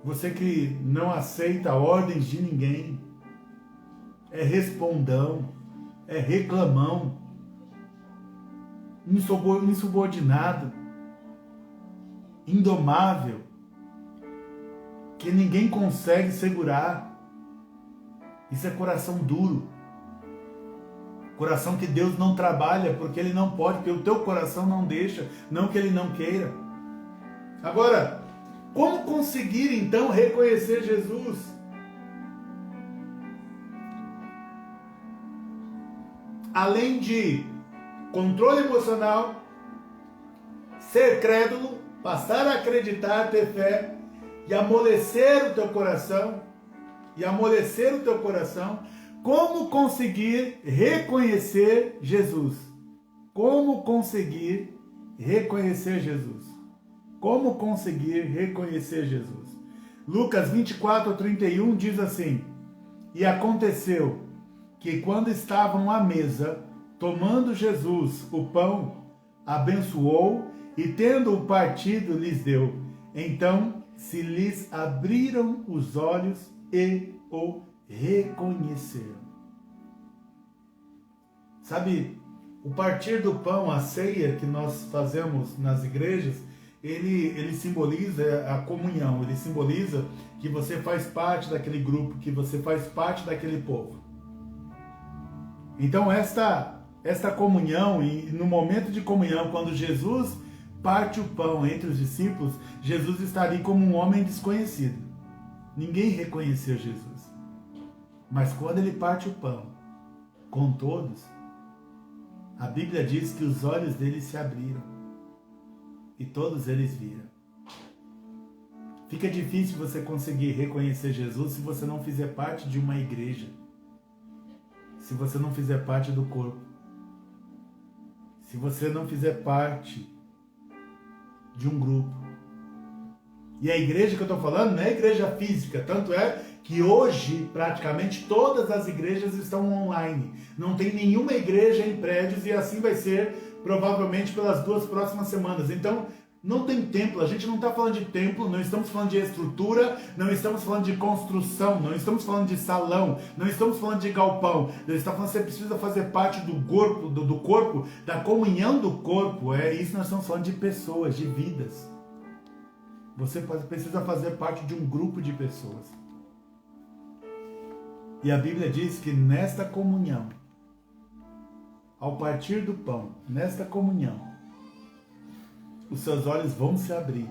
Você que não aceita ordens de ninguém, é respondão, é reclamão, insubordinado, indomável, que ninguém consegue segurar. Isso é coração duro. Coração que Deus não trabalha, porque Ele não pode, porque o teu coração não deixa, não que Ele não queira. Agora, como conseguir então reconhecer Jesus? Além de controle emocional, ser crédulo, passar a acreditar, ter fé e amolecer o teu coração, como conseguir reconhecer Jesus? Como conseguir reconhecer Jesus? Como conseguir reconhecer Jesus? Lucas 24:31 diz assim: E aconteceu que quando estavam à mesa, tomando Jesus o pão, abençoou e tendo-o partido lhes deu. Então se lhes abriram os olhos e o reconheceram. Sabe, o partir do pão, a ceia que nós fazemos nas igrejas, ele simboliza a comunhão, ele simboliza que você faz parte daquele grupo, que você faz parte daquele povo. Então esta comunhão, e no momento de comunhão, quando Jesus parte o pão entre os discípulos, Jesus está ali como um homem desconhecido. Ninguém reconheceu Jesus. Mas quando ele parte o pão com todos, a Bíblia diz que os olhos deles se abriram. E todos eles viram. Fica difícil você conseguir reconhecer Jesus se você não fizer parte de uma igreja. Se você não fizer parte do corpo. Se você não fizer parte de um grupo. E a igreja que eu estou falando não é igreja física. Tanto é que hoje praticamente todas as igrejas estão online. Não tem nenhuma igreja em prédios e assim vai ser provavelmente pelas 2 próximas semanas. Então, não tem templo, a gente não está falando de templo, não estamos falando de estrutura, não estamos falando de construção, não estamos falando de salão, não estamos falando de galpão. Ele está falando que você precisa fazer parte do corpo, do corpo, da comunhão do corpo. É isso, nós estamos falando de pessoas, de vidas. Você precisa fazer parte de um grupo de pessoas. E a Bíblia diz que nesta comunhão, ao partir do pão, nesta comunhão, os seus olhos vão se abrir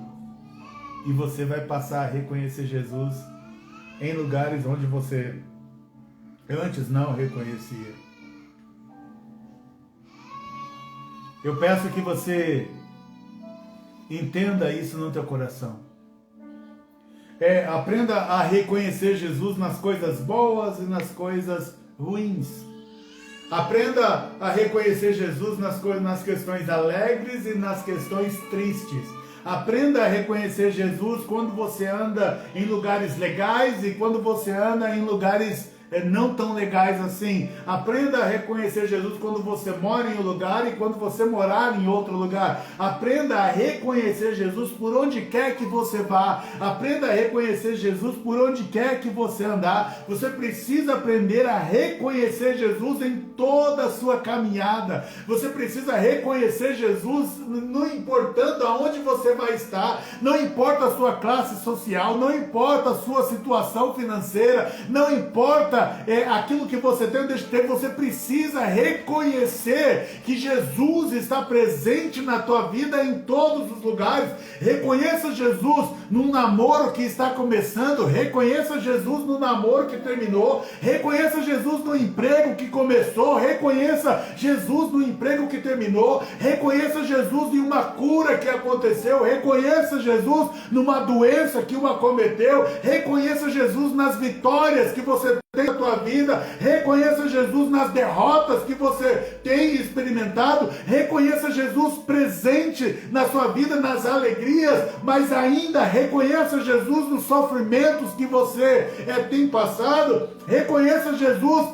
e você vai passar a reconhecer Jesus em lugares onde você antes não reconhecia. Eu peço que você entenda isso no teu coração. Aprenda a reconhecer Jesus nas coisas boas e nas coisas ruins. Aprenda a reconhecer Jesus nas questões alegres e nas questões tristes. Aprenda a reconhecer Jesus quando você anda em lugares legais e quando você anda em lugares não tão legais assim. Aprenda a reconhecer Jesus quando você mora em um lugar e quando você morar em outro lugar. Aprenda a reconhecer Jesus por onde quer que você vá. Aprenda a reconhecer Jesus por onde quer que você andar. Você precisa aprender a reconhecer Jesus em toda a sua caminhada. Você precisa reconhecer Jesus não importando aonde você vai estar, não importa a sua classe social, não importa a sua situação financeira, não importa aquilo que você tem ou deixa de ter, você precisa reconhecer que Jesus está presente na tua vida em todos os lugares. Reconheça Jesus num namoro que está começando, reconheça Jesus no namoro que terminou, reconheça Jesus no emprego que começou, reconheça Jesus no emprego que terminou, reconheça Jesus em uma cura que aconteceu, reconheça Jesus numa doença que o acometeu, reconheça Jesus nas vitórias que você tem na tua vida, reconheça Jesus nas derrotas que você tem experimentado, reconheça Jesus presente na sua vida, nas alegrias, mas ainda reconheça Jesus nos sofrimentos que você tem passado, reconheça Jesus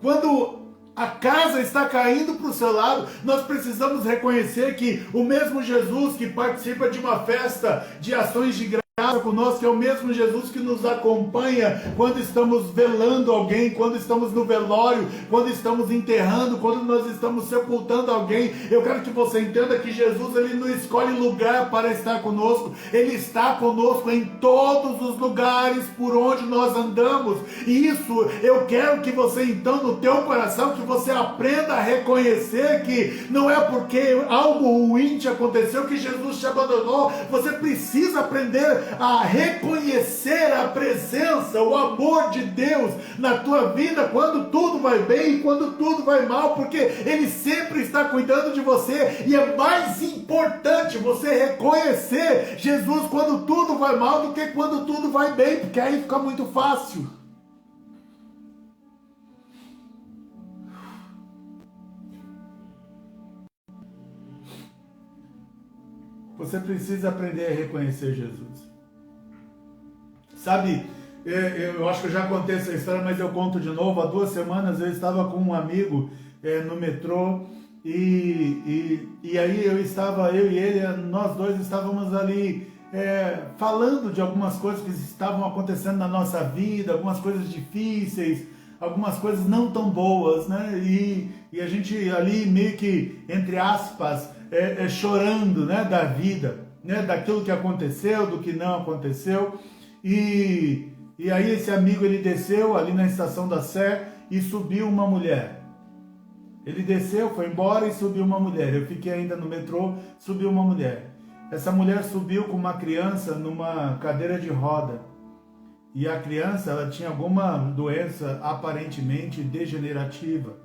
quando a casa está caindo para o seu lado. Nós precisamos reconhecer que o mesmo Jesus que participa de uma festa de ações de graça conosco é o mesmo Jesus que nos acompanha quando estamos velando alguém, quando estamos no velório, quando estamos enterrando, quando nós estamos sepultando alguém. Eu quero que você entenda que Jesus, ele não escolhe lugar para estar conosco, ele está conosco em todos os lugares por onde nós andamos. E isso eu quero que você, então, no teu coração, que você aprenda a reconhecer que não é porque algo ruim te aconteceu que Jesus te abandonou. Você precisa aprender a reconhecer a presença, o amor de Deus na tua vida quando tudo vai bem e quando tudo vai mal, porque Ele sempre está cuidando de você. E é mais importante você reconhecer Jesus quando tudo vai mal do que quando tudo vai bem, porque aí fica muito fácil. Você precisa aprender a reconhecer Jesus. Sabe, eu acho que eu já contei essa história, mas eu conto de novo. Há 2 semanas eu estava com um amigo no metrô e aí eu e ele, nós dois estávamos ali falando de algumas coisas que estavam acontecendo na nossa vida, algumas coisas difíceis, algumas coisas não tão boas, né? E a gente ali meio que, entre aspas, chorando, né, da vida, né, daquilo que aconteceu, do que não aconteceu. E aí esse amigo, ele desceu ali na estação da Sé e subiu uma mulher. Ele desceu, foi embora e subiu uma mulher. Eu fiquei ainda no metrô, subiu uma mulher. Essa mulher subiu com uma criança numa cadeira de roda. E a criança, ela tinha alguma doença aparentemente degenerativa.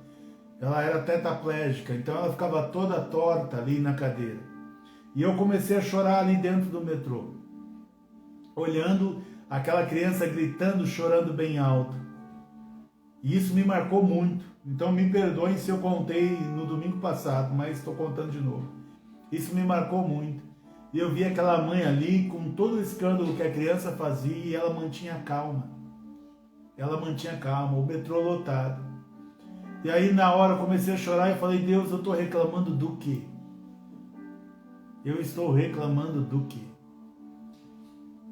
Ela era tetraplégica, então ela ficava toda torta ali na cadeira. E eu comecei a chorar ali dentro do metrô, olhando aquela criança gritando, chorando bem alto. E isso me marcou muito. Então me perdoem se eu contei no domingo passado, mas estou contando de novo. Isso me marcou muito. E eu vi aquela mãe ali com todo o escândalo que a criança fazia e ela mantinha calma. Ela mantinha calma, o metrô lotado. E aí na hora eu comecei a chorar e falei: Deus, eu estou reclamando do quê? Eu estou reclamando do quê?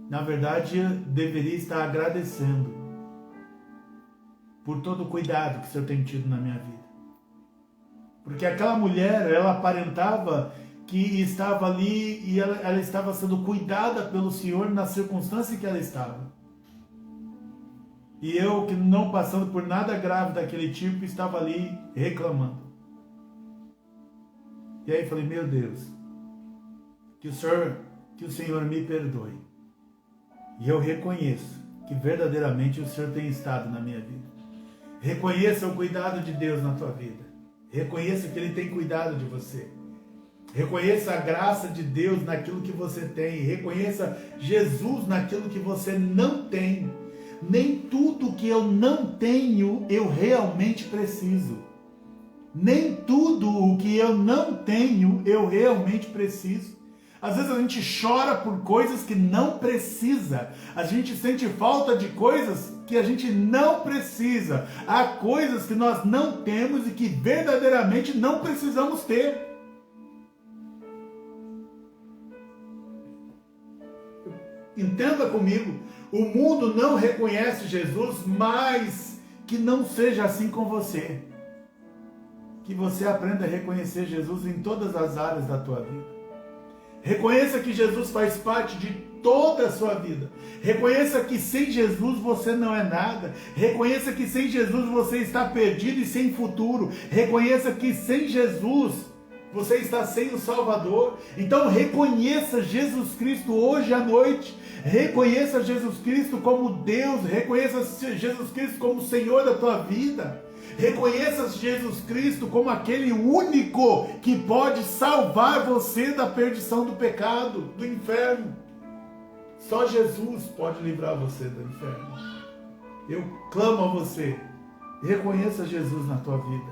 Na verdade, eu deveria estar agradecendo por todo o cuidado que o Senhor tem tido na minha vida. Porque aquela mulher, ela aparentava que estava ali e ela estava sendo cuidada pelo Senhor na circunstância que ela estava. E eu, que não passando por nada grave daquele tipo, estava ali reclamando. E aí falei, meu Deus, que o Senhor me perdoe. E eu reconheço que verdadeiramente o Senhor tem estado na minha vida. Reconheça o cuidado de Deus na tua vida. Reconheça que Ele tem cuidado de você. Reconheça a graça de Deus naquilo que você tem. Reconheça Jesus naquilo que você não tem. Nem tudo que eu não tenho, eu realmente preciso. Nem tudo o que eu não tenho, eu realmente preciso. Às vezes a gente chora por coisas que não precisa. A gente sente falta de coisas que a gente não precisa. Há coisas que nós não temos e que verdadeiramente não precisamos ter. Entenda comigo, o mundo não reconhece Jesus, mas que não seja assim com você. Que você aprenda a reconhecer Jesus em todas as áreas da tua vida. Reconheça que Jesus faz parte de toda a sua vida. Reconheça que sem Jesus você não é nada. Reconheça que sem Jesus você está perdido e sem futuro. Reconheça que sem Jesus você está sem o Salvador. Então reconheça Jesus Cristo hoje à noite. Reconheça Jesus Cristo como Deus. Reconheça Jesus Cristo como Senhor da tua vida. Reconheça Jesus Cristo como aquele único que pode salvar você da perdição do pecado, do inferno. Só Jesus pode livrar você do inferno. Eu clamo a você, reconheça Jesus na tua vida.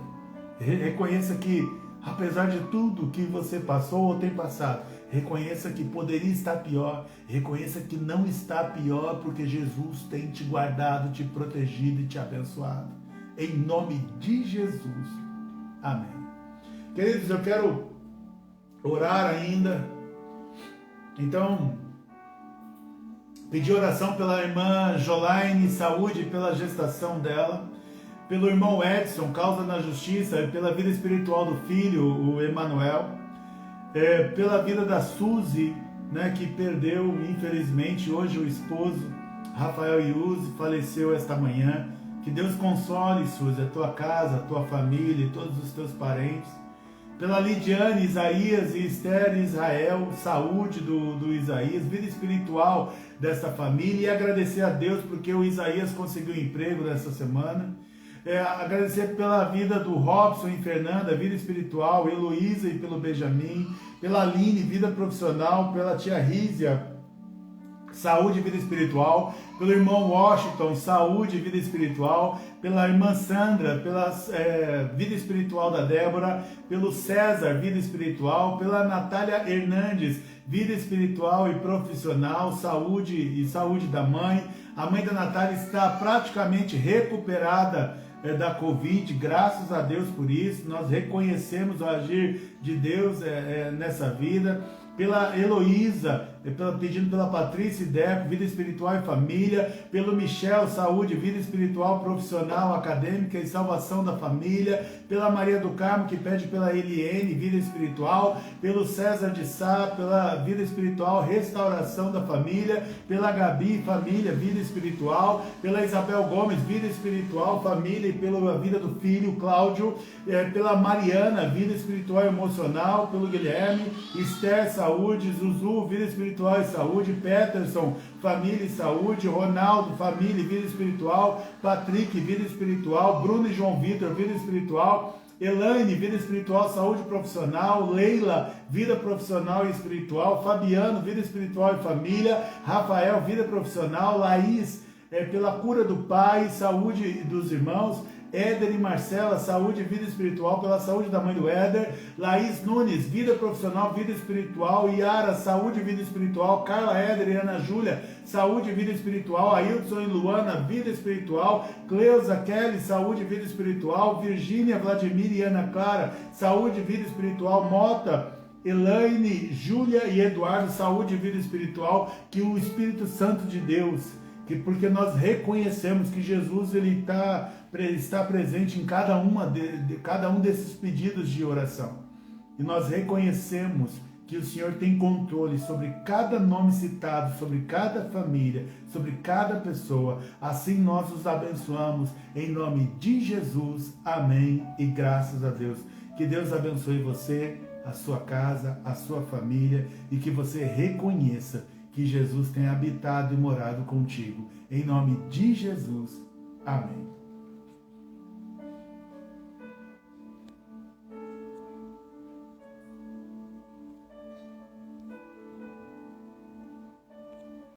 Reconheça que, apesar de tudo que você passou ou tem passado, reconheça que poderia estar pior. Reconheça que não está pior, porque Jesus tem te guardado, te protegido e te abençoado. Em nome de Jesus. Amém. Queridos, eu quero orar ainda. Então, pedir oração pela irmã Jolaine, saúde pela gestação dela. Pelo irmão Edson, causa na justiça, e pela vida espiritual do filho, o Emanuel. Pela vida da Suzy, né, que perdeu, infelizmente, hoje o esposo, Rafael Iuse, faleceu esta manhã. Que Deus console, Suzy, a tua casa, a tua família e todos os teus parentes. Pela Lidiane, Isaías e Esther Israel, saúde do Isaías, vida espiritual dessa família. E agradecer a Deus porque o Isaías conseguiu emprego nessa semana. Agradecer pela vida do Robson e Fernanda, vida espiritual, Heloísa e pelo Benjamin. Pela Aline, vida profissional. Pela tia Rízia, saúde e vida espiritual. Pelo irmão Washington, saúde e vida espiritual. Pela irmã Sandra, pela vida espiritual da Débora. Pelo César, vida espiritual. Pela Natália Hernandes, vida espiritual e profissional, saúde e saúde da mãe. A mãe da Natália está praticamente recuperada da Covid, graças a Deus por isso. Nós reconhecemos o agir de Deus nessa vida. Pela Heloísa, pedindo pela Patrícia e Deco, vida espiritual e família. Pelo Michel, saúde, vida espiritual, profissional, acadêmica e salvação da família. Pela Maria do Carmo, que pede pela Eliene, vida espiritual. Pelo César de Sá, pela vida espiritual, restauração da família. Pela Gabi, família, vida espiritual. Pela Isabel Gomes, vida espiritual, família e pela vida do filho, Cláudio. Pela Mariana, vida espiritual e emocional. Pelo Guilherme, Esther, saúde, Zuzu, vida espiritual e saúde, Peterson, família e saúde, Ronaldo, família e vida espiritual, Patrick, vida espiritual, Bruno e João Vitor, vida espiritual, Elaine, vida espiritual, saúde profissional, Leila, vida profissional e espiritual, Fabiano, vida espiritual e família, Rafael, vida profissional, Laís, pela cura do pai, saúde dos irmãos, Éder e Marcela, saúde e vida espiritual, pela saúde da mãe do Éder. Laís Nunes, vida profissional, vida espiritual. Yara, saúde e vida espiritual. Carla, Éder e Ana Júlia, saúde e vida espiritual. Ailton e Luana, vida espiritual. Cleusa, Kelly, saúde e vida espiritual. Virgínia, Vladimir e Ana Clara, saúde e vida espiritual. Mota, Elaine, Júlia e Eduardo, saúde e vida espiritual. Que o Espírito Santo de Deus, porque nós reconhecemos que Jesus ele está presente em cada um desses pedidos de oração. E nós reconhecemos que o Senhor tem controle sobre cada nome citado, sobre cada família, sobre cada pessoa. Assim nós os abençoamos em nome de Jesus. Amém e graças a Deus. Que Deus abençoe você. a sua casa, a sua família e que você reconheça que Jesus tem habitado e morado contigo. Em nome de Jesus. Amém.